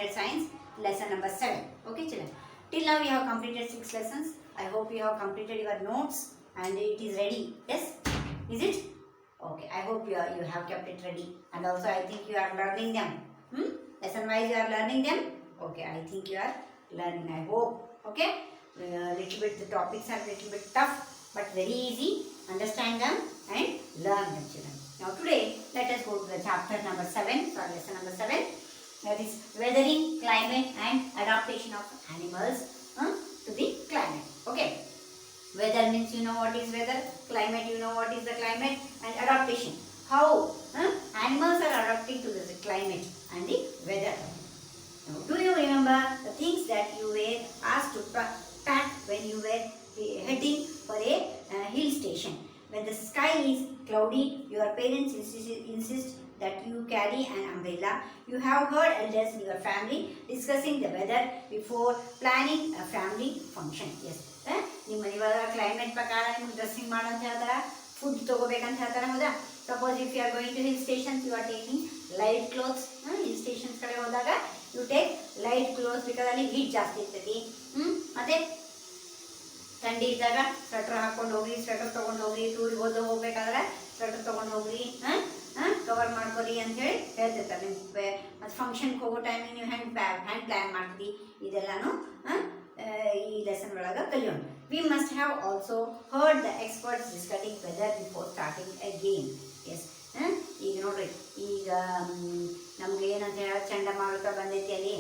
Standard Science, lesson number 7. Okay, children. Till now you have completed 6 lessons. I hope you have completed your notes and it is ready. Yes? Is it? Okay, I hope you have kept it ready. And also I think you are learning them. Lesson wise you are learning them. Okay, I think you are learning. I hope. Okay? Little bit, the topics are little bit tough but very easy. Understand them and learn them, children. Now today, let us go to the chapter number 7, lesson number 7. That is weathering, climate and adaptation of animals to the climate. Okay. Weather means you know what is weather, climate you know what is the climate, and adaptation. How animals are adapting to the climate and the weather. Now, do you remember the things that you were asked to pack when you were heading for a hill station? When the sky is cloudy, your parents insist that you carry an umbrella. You have heard elders in your family discussing the weather before planning a family function. Yes. ನಿಮ್ಮ ಇವಾಗ climate ಪ್ರಕಾರ ನಿಮ್ಗೆ dressing ಮಾಡು ಅಂತ ಹೇಳ್ತಾರೆ, food ತಗೋಬೇಕಂತ ಹೇಳ್ತಾರೆ, ಹೌದಾ? Suppose if you are going to hill stations, you are taking light clothes. Hill stations ಕಡೆ ಹೋದಾಗ you take light clothes, because ಅಲ್ಲಿ ಹೀಟ್ ಜಾಸ್ತಿ ಇರ್ತೈತಿ. ಮತ್ತೆ ಥಂಡಿ ಇದ್ದಾಗ ಸ್ವೆಟರ್ ಹಾಕೊಂಡು ಹೋಗ್ರಿ, ಸ್ವೆಟರ್ ತೊಗೊಂಡು ಹೋಗ್ರಿ. ಟೂರಿಗೆ ಹೋಗ್ಬೇಕಾದ್ರೆ ಸ್ವೆಟರ್ ತೊಗೊಂಡು ಹೋಗ್ರಿ, ಕವರ್ ಮಾಡ್ಕೊರಿ ಅಂತೇಳಿ ಹೇಳ್ತಿರ್ತಾರೆ. ನಿಮ್ಗೆ ಮತ್ತು ಫಂಕ್ಷನ್ಗೆ ಹೋಗೋ ಟೈಮಿಗೆ ನೀವು ಹ್ಯಾಂಡ್ ಪ್ಲ್ಯಾನ್ ಮಾಡ್ತೀವಿ. ಇದೆಲ್ಲಾನು ಈ ಲೆಸನ್ ಒಳಗೆ ಕಲಿಯೋಣ. We must have also heard the experts discussing weather before starting a game. Yes. ಈಗ ನೋಡ್ರಿ, ಈಗ ನಮ್ಗೆ ಏನಂತ ಹೇಳಿ ಚಂಡಮಾರುತ ಬಂದೈತಿ ಅಲ್ಲಿ.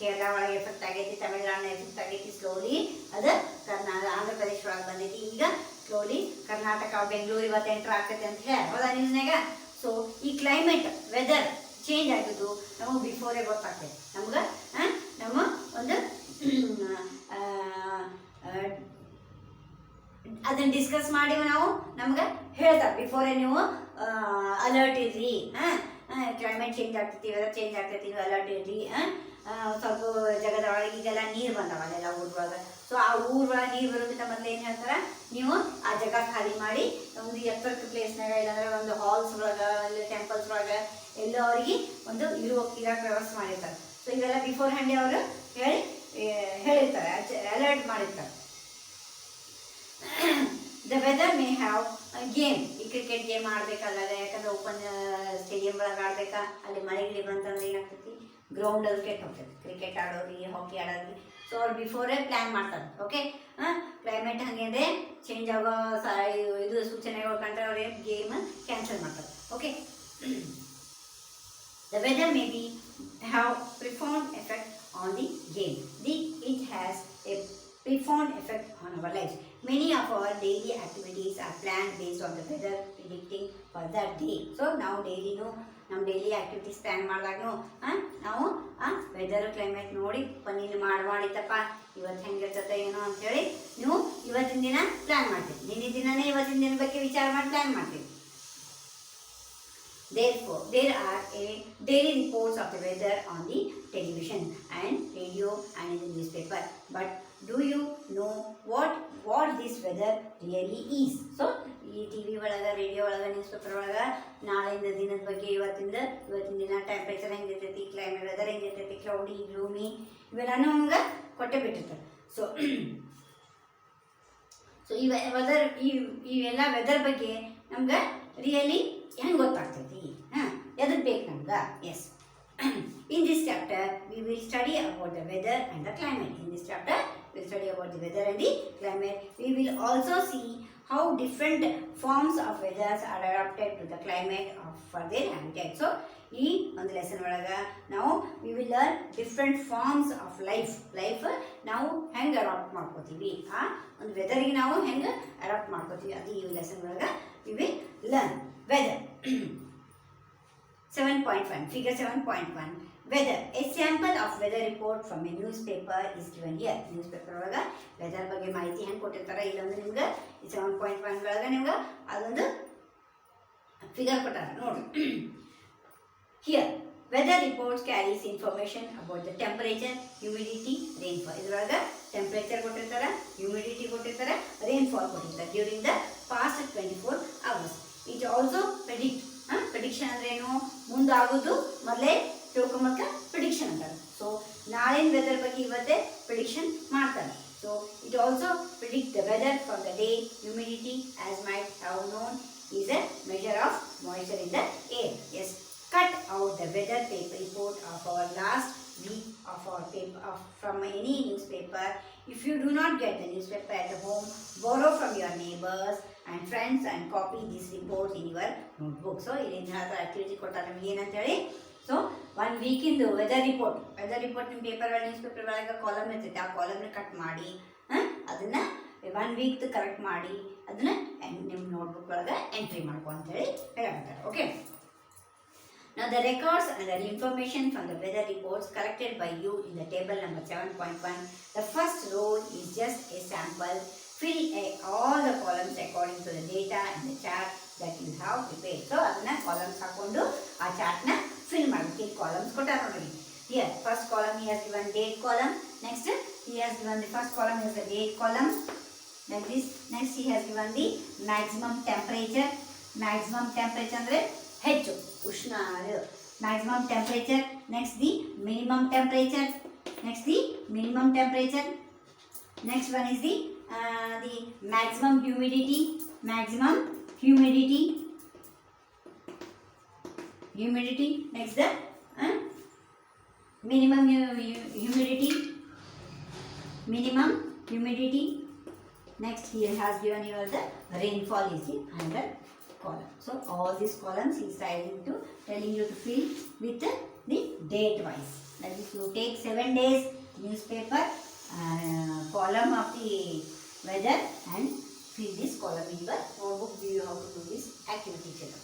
ಕೇರಳ ಒಳಗೆ ಎಫೆಕ್ಟ್ ಆಗೈತಿ, ತಮಿಳುನಾಡಿನ ಎಫೆಕ್ಟ್ ಆಗೈತಿ. ಸ್ಲೋಲಿ ಅದು ಆಂಧ್ರ ಪ್ರದೇಶ ಒಳಗೆ ಬಂದೈತಿ. ಈಗ ಸ್ಲೋಲಿ ಕರ್ನಾಟಕ, ಬೆಂಗಳೂರು ಇವತ್ತು ಎಂಟ್ರ್ ಆಗ್ತೈತೆ ಅಂತ ಹೇಳಿ ಹೌದಾ ನ್ಯೂಸ್ನಾಗ. ಸೊ ಈ ಕ್ಲೈಮೇಟ್ ವೆದರ್ ಚೇಂಜ್ ಆಗಿದ್ದು ನಮಗೆ ಬಿಫೋರೇ ಗೊತ್ತಾಗ್ತೈತೆ. ನಮ್ಗೆ ನಮ್ಮ ಒಂದು ಅದನ್ನ ಡಿಸ್ಕಸ್ ಮಾಡಿ ನಾವು ನಮ್ಗೆ ಹೇಳ್ತಾರೆ ಬಿಫೋರೇ ನೀವು ಅಲರ್ಟ್ ಇರ್ರಿ, ಕ್ಲೈಮೇಟ್ ಚೇಂಜ್ ಆಗ್ತೈತಿ, ವೆದರ್ ಚೇಂಜ್ ಆಗ್ತೈತಿ, ನೀವು ಅಲರ್ಟ್ ಇರ್ರಿ. ಸ್ವಲ್ಪ ಜಗದ ಒಳಗೆ ಈಗೆಲ್ಲ ನೀರು ಬಂದವ ಅಲ್ಲೆಲ್ಲ ಊರೊಳಗೆ. ಸೊ ಆ ಊರೊಳಗೆ ನೀರು ಬರೋದಕ್ಕಿಂತ ಮೊದಲು ಏನು ಹೇಳ್ತಾರೆ, ನೀವು ಆ ಜಾಗ ಖಾಲಿ ಮಾಡಿ ಒಂದು ಎತ್ತರದ ಪ್ಲೇಸ್ನಾಗ, ಇಲ್ಲಾಂದ್ರೆ ಒಂದು ಹಾಲ್ಸ್ ಒಳಗೆ, ಇಲ್ಲ ಟೆಂಪಲ್ಸ್ ಒಳಗೆ ಎಲ್ಲ ಅವ್ರಿಗೆ ಒಂದು ಇರೋಕ್ಕೆ ವ್ಯವಸ್ಥೆ ಮಾಡಿರ್ತಾರೆ. ಸೊ ಇವೆಲ್ಲ ಬಿಫೋರ್ ಹ್ಯಾಂಡೇ ಅವರು ಹೇಳಿರ್ತಾರೆ, ಅಲರ್ಟ್ ಮಾಡಿರ್ತಾರೆ. The weather may have game. ಈ ಕ್ರಿಕೆಟ್ ಗೇಮ್ ಆಡ್ಬೇಕಾದಾಗ, ಯಾಕಂದ್ರೆ ಓಪನ್ ಸ್ಟೇಡಿಯಂ ಒಳಗೆ ಆಡ್ಬೇಕಾ, ಅಲ್ಲಿ ಮಳೆ ಗಿಳಿ ಬಂತಂದ್ರೆ ಏನಾಗ್ತೈತಿ, ಗ್ರೌಂಡ್ ಅದು ಕೆಟ್ಟು ಹೋಗ್ತೈತಿ. ಕ್ರಿಕೆಟ್ ಆಡೋರಿಗೆ, ಹಾಕಿ ಆಡೋರಿಗೆ. ಸೊ ಅವ್ರು ಬಿಫೋರೇ ಪ್ಲ್ಯಾನ್ ಮಾಡ್ತಾರೆ. ಓಕೆ. ಕ್ಲೈಮೇಟ್ ಹಂಗೆ ಚೇಂಜ್ ಆಗೋ ಇದು ಸೂಚನೆಗಳು ಕಂಡ್ರೆ ಅವ್ರು ಗೇಮ್ ಕ್ಯಾನ್ಸಲ್ ಮಾಡ್ತಾರೆ. Okay. The weather may have profound effect on the game. It has a profound effect on our lives. Many of our daily activities are planned based on the weather predicting for that day. So now daily ನಮ್ಮ daily activities plan ಮಾಡಿದಾಗ ನಾವು weather climate ನೋಡಿ ನೀನು ಮಾಡಿತ್ತಪ್ಪ ಇವತ್ತು ಹೆಂಗಿರ್ತದೆ ಏನೋ ಅಂಥೇಳಿ ನೀವು ಇವತ್ತಿನ ದಿನ ಪ್ಲ್ಯಾನ್ ಮಾಡ್ತೀವಿ. ನಿನ್ನೆ ದಿನನೇ ಇವತ್ತಿನ ದಿನ ಬಗ್ಗೆ ವಿಚಾರ ಮಾಡಿ ಪ್ಲ್ಯಾನ್ ಮಾಡ್ತೀವಿ. Therefore, there are daily reports of the weather on the television and radio and in the newspaper. But do you know what this weather really is? So, ಈ TV ಒಳಗೆ, ರೇಡಿಯೋ ಒಳಗೆ, ನ್ಯೂಸ್ ಪೇಪರ್ ಒಳಗೆ ನಾಳೆಯಿಂದ ದಿನದ ಬಗ್ಗೆ, ಇವತ್ತಿನ ದಿನ temperature ಹೆಂಗಿರ್ತೈತಿ, ಕ್ಲೈಮೇಟ್ ವೆದರ್ ಹೆಂಗಿರ್ತೈತಿ, ಕ್ಲೌಡಿ, ಗ್ಲೂಮಿ ಇವೆಲ್ಲನೂ ನಮ್ಗೆ ಕೊಟ್ಟೆ ಬಿಟ್ಟಿರ್ತಾರೆ. ಸೊ ಇವೆಲ್ಲ ವೆದರ್ ಬಗ್ಗೆ ನಮ್ಗೆ ರಿಯಲಿ ಹೆಂಗೆ ಗೊತ್ತಾಗ್ತೈತಿ, ಎದಕ್ಕೆ ಬೇಕು ನಮ್ಗೆ? S. In this chapter, we will study about the weather and the climate. In this chapter, we will study about the weather and the climate. We will also see how different forms of weathers are adapted to the climate for their habitat. So, ಈ ಒಂದು lesson ಒಳಗೆ ನಾವು we will learn different forms of life ನಾವು ಹೆಂಗೆ adapt ಮಾಡ್ಕೋತೀವಿ, ಒಂದು ವೆದರ್ಗೆ ನಾವು ಹೆಂಗೆ ಅಡಾಪ್ಟ್ ಮಾಡ್ಕೋತೀವಿ, ಅದು ಈ ಲೆಸನ್ ಒಳಗೆ we will learn. Weather. 7.1. Figure 7.1. Weather. A sample of weather report from a newspaper is given here. Newspaper ಒಳಗೆ ವೆದರ್ ಬಗ್ಗೆ ಮಾಹಿತಿ ಹೆಂಗೆ ಕೊಟ್ಟಿರ್ತಾರೆ. ಇಲ್ಲೊಂದು ನಿಮ್ಗೆ 7.1 ಒಳಗೆ ನಿಮ್ಗೆ ಅದೊಂದು ಫಿಗರ್ ಕೊಟ್ಟಾರ ನೋಡ್ರಿ. Here, weather reports carries information about the temperature, humidity, rainfall. ಇದ್ರೊಳಗೆ ಟೆಂಪರೇಚರ್ ಕೊಟ್ಟಿರ್ತಾರೆ, ಹ್ಯೂಮಿಡಿಟಿ ಕೊಟ್ಟಿರ್ತಾರೆ, rainfall ಕೊಟ್ಟಿರ್ತಾರೆ during the past 24 hours. It also prediction ಅಂದ್ರೆ ಏನು, ಮುಂದಾಗೋದು ಮೊದಲೇ ತಿಳ್ಕೊಂಬಕ್ಕೆ ಪ್ರಿಡಿಕ್ಷನ್ ಅಂತಾರೆ. ನಾಳಿನ ವೆದರ್ ಬಗ್ಗೆ ಇವತ್ತೇ ಪ್ರಿಡಿಕ್ಷನ್ ಮಾಡ್ತಾನೆ. So it also predict the weather from the day. Humidity as might have known is a measure of moisture in the air. Yes, cut out the weather paper report of our last week of our paper from any newspaper. If you do not get the newspaper at home, borrow from your neighbors and friends and copy this report in your notebook. So ಇಲ್ಲಿ ಹತ್ರ activity ಕೊಟ್ಟಾರೆ ನಮಗೆ ಏನಂತ ಹೇಳಿ. So 1 ವೀಕಿಂದು weather report ನಿಮ್ಮ paper news paper ಒಳಗೆ column ಇರ್ತೈತೆ, ಆ ಕಾಲಮ್ನ ಕಟ್ ಮಾಡಿ ಅದನ್ನ 1 ವೀಕ್ ಕರೆಕ್ಟ್ ಮಾಡಿ ಅದನ್ನ ನಿಮ್ಮ ನೋಟ್ಬುಕ್ ಒಳಗೆ ಎಂಟ್ರಿ ಮಾಡ್ಕೊ ಅಂತೇಳಿ ಹೇಳಾಕತ್ತಾರೆ. Okay, now the records and the information from the weather reports collected by you in the table number 7.1. The first row is just a sample. Fill all the columns according to the data and the chart that you have prepared. So adana columns hakondu aa chart na fill madiki columns kotta nodi. Here first column he has given date column. Next he has given the first column is the date column. Like this. Next he has given the maximum temperature. Maximum temperature andre ಹೆಚ್ಚು ಉಷ್ಣ, maximum temperature. Next the minimum temperature. Next the minimum temperature. Next one is the maximum humidity. Maximum humidity. Next the minimum humidity. Next here has given you the rainfall is the under column. So all these columns he is telling you to fill with the date wise. That is, you take 7 days newspaper column of the weather and fill this column in your notebook. Do you have to do this activity children?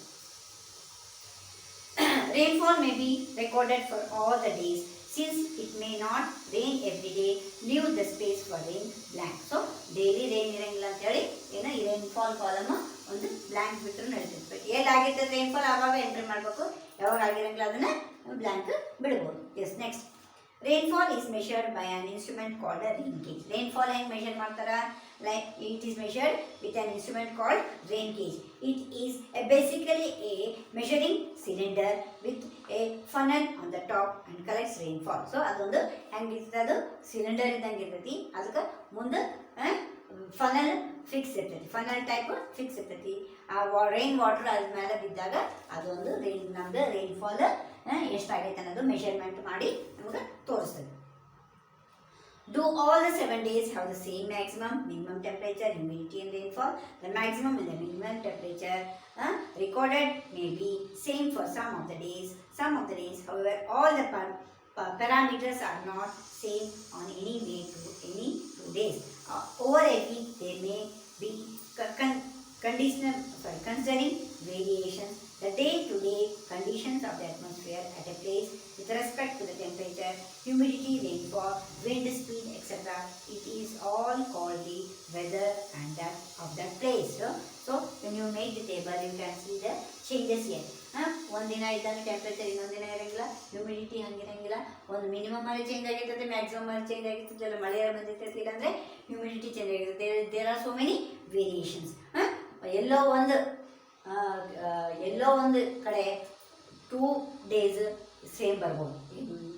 Rainfall may be recorded for all the days. Since it may not rain every day, leave the space for rain blank. So daily rain ಇರಂಗಿಲ್ಲ ಅಂತ ಹೇಳಿ ಏನೋ ಈ rainfall column ಒಂದು blank ಬಿಟ್ಟರು ನಡೀತದೆ. ಎಲ್ಲಾಗಿರ್ತದೆ rainfall ಆವಾಗ entry ಮಾಡಬೇಕು, ಯಾವಾಗ ಆಗಿರಂಗಿಲ್ಲ ಅದನ್ನ ಬ್ಲ್ಯಾಂಕ್ ಬಿಡಬಹುದು. Yes, next rainfall is measured by an instrument called a rain gauge. Rainfall ಹೆಂಗೆ ಮೆಷರ್ ಮಾಡ್ತಾರ? Like it is measured with an instrument called rain gauge. It is basically a measuring cylinder with a funnel on the top and collects rainfall. So ಅದೊಂದು ಹೆಂಗಿರ್ತದೆ, ಅದು cylinder ಇದ್ದಂಗೆ ಇರ್ತೈತಿ, ಅದಕ್ಕೆ ಮುಂದೆ funnel fix ಇರ್ತೈತಿ, funnel type fix ಇರ್ತೈತಿ. ಆ rain water ಅದ್ರ ಮೇಲೆ ಬಿದ್ದಾಗ ಅದೊಂದು ನಮ್ದು ರೈನ್ಫಾಲ್ ಎಷ್ಟಾಗೈತೆ ಅನ್ನೋದು ಮೆಷರ್ಮೆಂಟ್ ಮಾಡಿ ನಮ್ಗೆ ತೋರಿಸ್ತದೆ. Do all the 7 days have the same maximum, minimum temperature, humidity and rainfall? The maximum and the minimum temperature recorded may be same for some of the days. However, all the parameters are not same on any day to any 2 days. Over a week, there may be considering variations. The day-to-day conditions of the atmosphere at a place with respect to the temperature, humidity, rainfall, wind speed, etc. It is all called the weather and that of that place. So when you make the table, you can see the changes here. ಒಂದಿನ ಇದ್ದಂಗೆ temperature ಇನ್ನೊಂದಿನ ಇರಂಗಿಲ್ಲ, humidity ಹಂಗಿರಂಗಿಲ್ಲ, ಒಂದು minimum ಅಲ್ಲಿ change ಆಗಿರ್ತದೆ, maximum ಅಲ್ಲಿ change ಆಗಿರ್ತದೆ, ಇಲ್ಲ ಮಳೆ ಬಂದಿರ್ತೈತಿ, ಇಲ್ಲಾಂದ್ರೆ ಹ್ಯೂಮಿಡಿಟಿ ಚೇಂಜ್ ಆಗಿರ್ತದೆ. There are so many variations. ಎಲ್ಲೋ ಒಂದು ಕಡೆ 2 days ಸೇಮ್ ಬರ್ಬೋದು,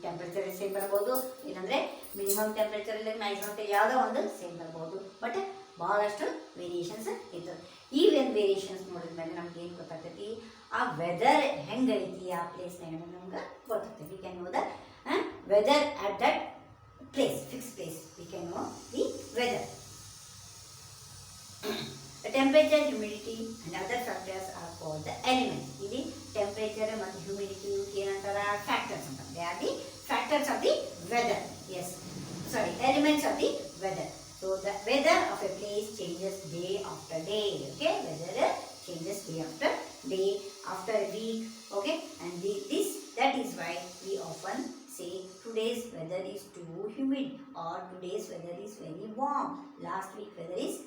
ಟೆಂಪ್ರೇಚರ್ ಸೇಮ್ ಬರ್ಬೋದು, ಇಲ್ಲಾಂದರೆ ಮಿನಿಮಮ್ ಟೆಂಪ್ರೇಚರ್ ಇಲ್ಲ ಮ್ಯಾಕ್ಸಿಮಮ್ ಯಾವುದೋ ಒಂದು ಸೇಮ್ ಬರ್ಬೋದು. ಬಟ್ ಭಾಳಷ್ಟು ವೇರಿಯೇಷನ್ಸ್ ಇರ್ತದೆ. ಈ ಒಂದು ವೇರಿಯೇಷನ್ಸ್ ನೋಡಿದ ಮೇಲೆ ನಮ್ಗೆ ಏನು ಗೊತ್ತಾಗ್ತೈತಿ, ಆ ವೆದರ್ ಹೆಂಗೈತಿ ಆ ಪ್ಲೇಸ್ನಾಗ ನಮ್ಗೆ ಗೊತ್ತಾಗ್ತೈತಿ. We can know the weather at that place, fix place. We can know the weather. The temperature, humidity and other factors are called the elements. This temperature and humidity factors. They are the factors of the weather. Yes, sorry, elements of the weather. So the weather of a place changes day after day. Okay, weather changes day after day, after a week. Okay, and that is why we often say today's weather is too humid or today's weather is very warm. Last week weather is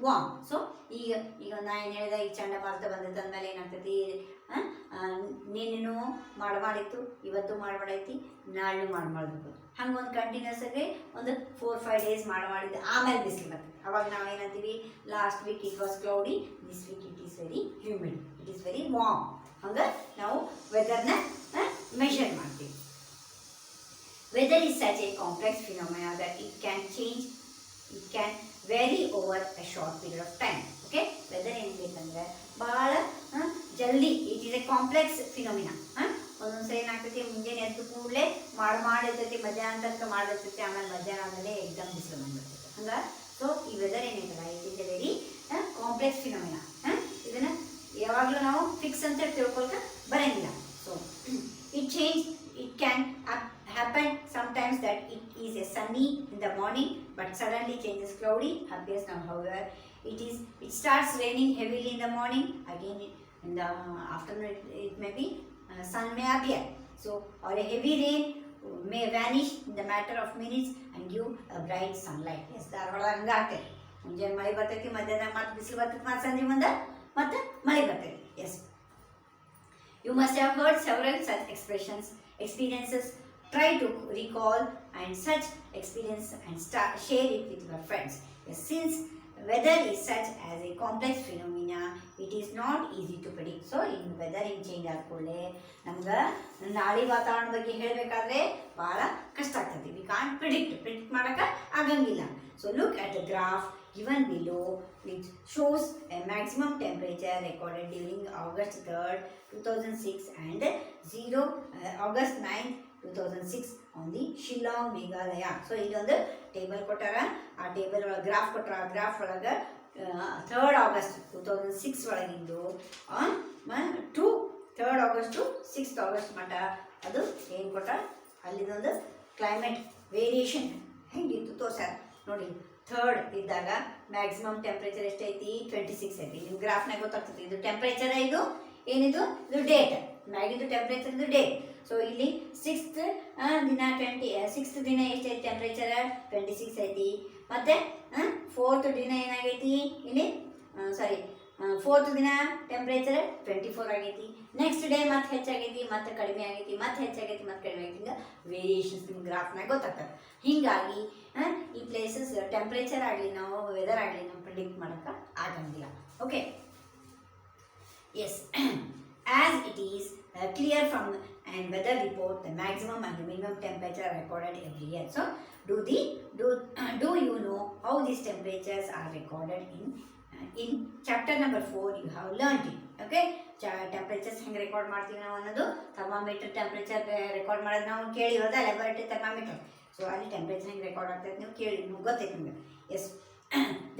warm. So ಈಗ ನಾ ಏನು ಹೇಳಿದೆ, ಈ ಚಂಡಮಾರುತ ಬಂದದ್ದು ಅಂದಮೇಲೆ ಏನಾಗ್ತೈತಿ, ನೀನೇನು ಮಾಡಿತ್ತು, ಇವತ್ತು ಮಾಡೈತಿ, ನಾಳೆ ಮಾಡಬೇಕು. ಹಂಗೆ ಒಂದು ಕಂಟಿನ್ಯೂಸ್ ಆಗಿ ಒಂದು 4-5 days ಮಾಡಿದ್ದು ಆಮೇಲೆ ಬಿಸಿಲು ಬರ್ತದೆ. ಅವಾಗ ನಾವೇನಂತೀವಿ, last week it was cloudy, this week it is very humid, it is very warm. ಹಂಗೆ ನಾವು ವೆದರ್ನ ಮೆಷರ್ ಮಾಡ್ತೀವಿ. Weather is such a complex phenomena that it can vary over a short period of time. Okay, weather ಏನಾಗಬೇಕಂದ್ರೆ ಭಾಳ ಜಲ್ದಿ it is A complex phenomena. ಒಂದೊಂದ್ಸರಿ ಏನಾಗ್ತೈತಿ, ಮುಂಜಾನೆ ಎದ್ದು ಕೂಡಲೇ ಮಾಡಿರ್ತೈತಿ, ಮಧ್ಯಾಹ್ನ ತನಕ ಮಾಡಿರ್ತೈತಿ, ಆಮೇಲೆ ಮಧ್ಯಾಹ್ನ ಆದಮೇಲೆ ಎಕ್ಸಾಮ್ ಬಿಸಿಲು ಬಂದ್ಬಿಡ್ತೈತಿ. ಹಂಗೆ ಸೊ ಈ ವೆದರ್ ಏನೈತಲ್ಲ it is a very complex phenomena. ಇದನ್ನು ಯಾವಾಗಲೂ ನಾವು ಫಿಕ್ಸ್ ಅಂತ ತಿಳ್ಕೊಳಕ್ಕೆ ಬರೋಂಗಿಲ್ಲ. So it can happen sometimes that it is a sunny in the morning but suddenly changes cloudy, appears now. However, it starts raining heavily in the morning, again in the afternoon it may be sun may appear. So or a heavy rain may vanish in the matter of minutes and give a bright sunlight. Yes, Dharwad ಹಂಗಾಗ್ತದೆ. ಮುಂಜಾನೆ ಮಳೆ ಬರ್ತೈತಿ, ಮಧ್ಯಾಹ್ನ ಮತ್ತೆ ಬಿಸಿಲು ಬರ್ತೈತಿ, ಮತ್ತೆ ಸಂಜೆ ಮುಂದೆ ಮತ್ತೆ ಮಳೆ ಬರ್ತೈತಿ. Yes, you must have heard several such experiences. Try to recall and such experience and share it with your friends. Yes, since weather is such as a complex phenomena, it is not easy to predict. So in weather change ಆದ ಕೂಡಲೇ ನಮ್ಗೆ ನಾಳೆ ವಾತಾವರಣ ಬಗ್ಗೆ ಹೇಳಬೇಕಾದ್ರೆ ಭಾಳ ಕಷ್ಟ ಆಗ್ತದೆ. ವಿ ಕಾಂಟ್ ಪ್ರಿಡಿಕ್ಟ್ ಮಾಡೋಕ್ಕೆ ಆಗಂಗಿಲ್ಲ. So look at the graph given below, which shows a maximum temperature recorded during August 3rd, 2006 and August 9th, 2006 on the Shillong, Meghalaya. So ಇಲ್ಲೊಂದು ಟೇಬಲ್ ಕೊಟ್ಟಾರ, ಆ ಟೇಬಲ್ ಒಳಗೆ ಗ್ರಾಫ್ ಕೊಟ್ಟಾರ. ಆ ಗ್ರಾಫ್ ಒಳಗೆ 3rd August 2006 ಒಳಗಿಂದು to 3rd August to 6th August ಮಟ್ಟ ಅದು ಏನು ಕೊಟ್ಟಾರ, ಅಲ್ಲಿದೊಂದು ಕ್ಲೈಮೇಟ್ ವೇರಿಯೇಷನ್ ಹೆಂಗಿತ್ತು ತೋರ್ಸ್ಯಾರ ನೋಡಿ. 3rd ಇದ್ದಾಗ ಮ್ಯಾಕ್ಸಿಮಮ್ ಟೆಂಪ್ರೇಚರ್ ಎಷ್ಟೈತಿ, 26 ಐತಿ. ನಿಮ್ಮ ಗ್ರಾಫ್ನಾಗ ಗೊತ್ತಾಗ್ತದೆ. ಇದು ಟೆಂಪ್ರೇಚರ್, ಇದು ಏನಿದು, ಇದು ಡೇಟ್. ಮ್ಯಾಗಿದ್ದು ಟೆಂಪ್ರೇಚರ್, ಇದು ಡೇಟ್. ಸೊ ಇಲ್ಲಿ 6th ದಿನ ಎಷ್ಟೈತಿ ಟೆಂಪ್ರೇಚರ್, 26 ಐತಿ. ಮತ್ತು 4th ದಿನ ಏನಾಗೈತಿ ಇಲ್ಲಿ, 4th ದಿನ ಟೆಂಪ್ರೇಚರ್ 24 ಆಗೈತಿ. ನೆಕ್ಸ್ಟ್ ಡೇ ಮತ್ತೆ ಹೆಚ್ಚಾಗೈತಿ, ಮತ್ತೆ ಕಡಿಮೆ ಆಗೈತಿ, ಮತ್ತೆ ಹೆಚ್ಚಾಗೈತಿ, ಮತ್ತೆ ಕಡಿಮೆ ಆಗೈತಿ. ಹಿಂಗೆ ವೇರಿಯೇಷನ್ಸ್ ನಿಮ್ಮ ಗ್ರಾಫ್ನಾಗ ಗೊತ್ತಾಗ್ತದೆ. ಹೀಗಾಗಿ ಈ ಪ್ಲೇಸಸ್ ಟೆಂಪ್ರೇಚರ್ ಆಗಲಿ ನಾವು ವೆದರ್ ಆಗಲಿ ನಾವು ಪ್ರಿಡಿಕ್ಟ್ ಮಾಡೋಕ್ಕೆ ಆಗಂಗಿಲ್ಲ. Okay, yes, as it is clear from and weather report the maximum and the minimum temperature recorded every year. So do you know how these temperatures are recorded in chapter number 4 you have learned it. Okay, temperatures ಹೆಂಗೆ record ಮಾಡ್ತೀವಿ ನಾವು ಅನ್ನೋದು, thermometer temperature record ಮಾಡೋದು ನಾವು ಕೇಳಿರೋದ, laboratory thermometer. So ಅಲ್ಲಿ temperature ಹೆಂಗೆ record ಆಗ್ತದೆ ನೀವು ಕೇಳಿ, ನಿಮ್ಗೆ ಗೊತ್ತೈತೆ ನಿಮಗೆ. Yes,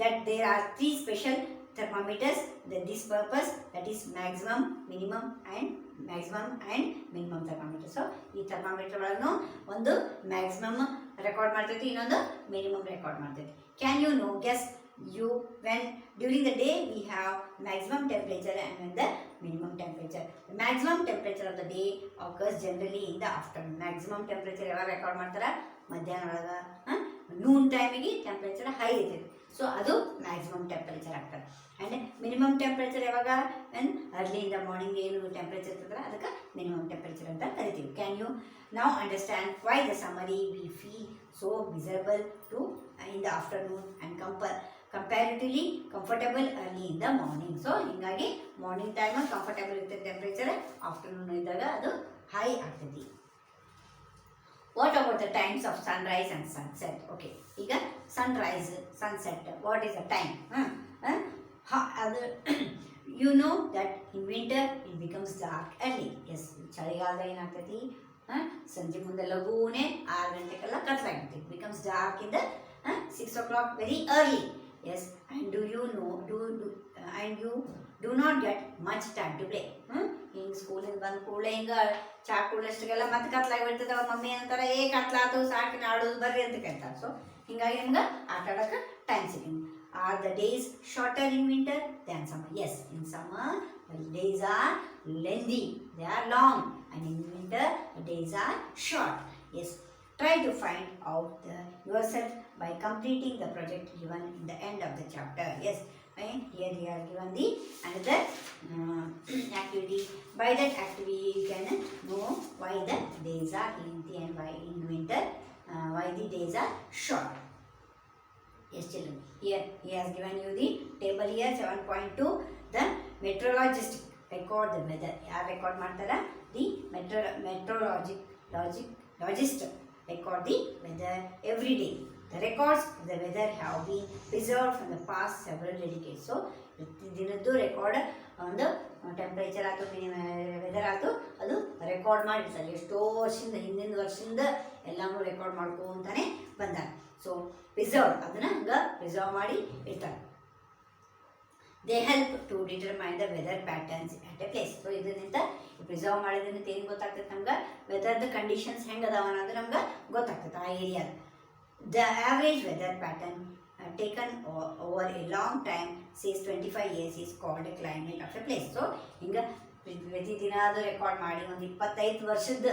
that there are 3 special thermometers that this purpose, that is maximum and minimum thermometer. So ಈ ಥರ್ಮಾಮೀಟರ್ ಒಳಗೂ ಒಂದು ಮ್ಯಾಕ್ಸಿಮಮ್ ರೆಕಾರ್ಡ್ ಮಾಡ್ತೈತಿ, ಇನ್ನೊಂದು ಮಿನಿಮಮ್ ರೆಕಾರ್ಡ್ ಮಾಡ್ತೈತಿ. Can you know guess you when during the day we have maximum temperature and when the minimum temperature. The maximum temperature of the day occurs generally in the afternoon. Maximum temperature ಯಾವಾಗ record ಮಾಡ್ತಾರೆ, ಮಧ್ಯಾಹ್ನ ಒಳಗೆ noon ಟೈಮಿಗೆ temperature high ಇರ್ತೈತಿ. So ಅದು maximum temperature ಆಗ್ತದೆ. And minimum temperature ಯಾವಾಗ, early in the morning ಏನು ಟೆಂಪ್ರೇಚರ್ ಇರ್ತದೆ ಅದಕ್ಕೆ ಮಿನಿಮಮ್ ಟೆಂಪ್ರೇಚರ್ ಅಂತ ಕರಿತೀವಿ. Can you now understand why the summary we feel so miserable to in the afternoon and comparatively comfortable early in the morning. So ಹಿಂಗಾಗಿ morning time comfortable ಇರ್ತದೆ temperature, afternoon ಇದ್ದಾಗ ಅದು high ಆಗ್ತದೆ. What about the times of sunrise and sunset? Okay, ಈಗ sunrise sunset, what is the time? ಅದು you know that in winter it becomes dark early. Yes, ಚಳಿಗಾಲದಾಗ ಏನಾಗ್ತೈತಿ, ಸಂಜೆ ಮುಂದೆ ಲಘೂನೇ 6 ಗಂಟೆಗೆಲ್ಲ ಕತ್ಲಾಗಿರ್ತೈತಿ. It becomes dark in the 6 o'clock very early. Yes, and do you know and you do not get much time to play. ಹಿಂಗೆ ಸ್ಕೂಲಿಂದ ಬಂದು ಕೂಡಲೇ ಹಿಂಗೆ ಚಾ ಕುಡಿಯೋಷ್ಟಿಗೆಲ್ಲ ಮತ್ತೆ ಕತ್ಲಾಗಿ ಬಿಡ್ತದೆ. ಅವ್ರ ಮಮ್ಮಿ ಅಂತಾರೆ, ಕತ್ಲಾತು ಸಾಕಿನ ಆಡೋದು ಬರ್ರಿ ಅಂತ ಕೇಳ್ತಾರೆ. ಸೊ ಹಿಂಗಾಗಿ ನಿಮ್ಗೆ ಆಟ ಆಡೋಕ್ಕೆ ಟೈಮ್ ಸಿಗಂಗಿಲ್ಲ. Are the days shorter in winter than summer? Yes, in summer the days are lengthy, they are long, and in winter the days are short. Yes, try to find out yourself by completing the project given in the end of the chapter. Yes, and here we are given the another activity. By that activity you can know why the days are lengthy and why in winter why the days are short. Yes children, here he has given you the table here 7.2. The meteorologist record the weather. ಯಾರು record ಮಾಡ್ತಾರ? The meteorologist record the weather every day. The records of the weather have been preserved from the past several decades. So, ದಿನದ್ದು record ಒಂದು temperature ಆಯ್ತು weather ಆಯ್ತು ಅದು record ಮಾಡಿರ್ತಾರೆ. ಎಷ್ಟೋ ವರ್ಷದಿಂದ ಹಿಂದಿನ ವರ್ಷದಿಂದ ಎಲ್ಲಾನು ರೆಕಾರ್ಡ್ ಮಾಡ್ಕೊಂತಾನೆ ಬಂದಾರೆ. ಸೊ ಪ್ರಿಸರ್ವ್ ಅದನ್ನ ಹಂಗೆ ಪ್ರಿಸರ್ವ್ ಮಾಡಿ ಇರ್ತಾರೆ. They help to determine the weather patterns at a place. So ಇದರಿಂದ ಪ್ರಿಸರ್ವ್ ಮಾಡಿದ್ರಿಂದ ಏನು ಗೊತ್ತಾಗ್ತದೆ ನಮ್ಗೆ ವೆದರ್ದ ಕಂಡೀಷನ್ಸ್ ಹೆಂಗೆ ಅದಾವ ಅನ್ನೋದು ನಮ್ಗೆ ಗೊತ್ತಾಗ್ತದೆ ಆ ಏರಿಯಾದ. The average weather pattern taken over a long time, says 25 years, is called a climate of a place. So ಹಿಂಗೆ ಪ್ರತಿದಿನ ಅದು ರೆಕಾರ್ಡ್ ಮಾಡಿ ಒಂದು 25 ವರ್ಷದ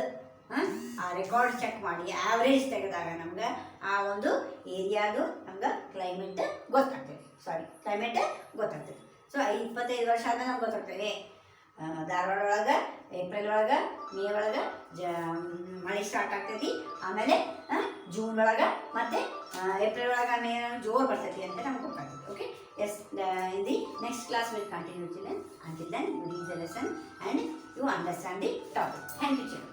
ಆ ರೆಕಾರ್ಡ್ ಚೆಕ್ ಮಾಡಿ ಆವ್ರೇಜ್ ತೆಗೆದಾಗ ನಮ್ಗೆ ಆ ಒಂದು ಏರಿಯಾದು ನಮ್ಗೆ ಕ್ಲೈಮೇಟ್ ಗೊತ್ತಾಗ್ತದೆ. ಸೊ 25 ವರ್ಷ ಆದ ನಮ್ಗೆ ಗೊತ್ತಾಗ್ತದೆ ಧಾರವಾಡ ಒಳಗೆ ಏಪ್ರಿಲ್ ಒಳಗೆ ಮೇ ಒಳಗೆ ಮಳೆ ಸ್ಟಾರ್ಟ್ ಆಗ್ತೈತಿ. ಆಮೇಲೆ ಜೂನ್ ಒಳಗೆ ಮತ್ತು ಏಪ್ರಿಲ್ ಒಳಗೆ ಮೇ ಜೋರು ಬರ್ತೈತಿ ಅಂತ ನಮ್ಗೆ ಗೊತ್ತಾಗ್ತದೆ. Okay, yes, in the next class will continue children. Until then, you read the lesson and you understand the topic. Thank you, children.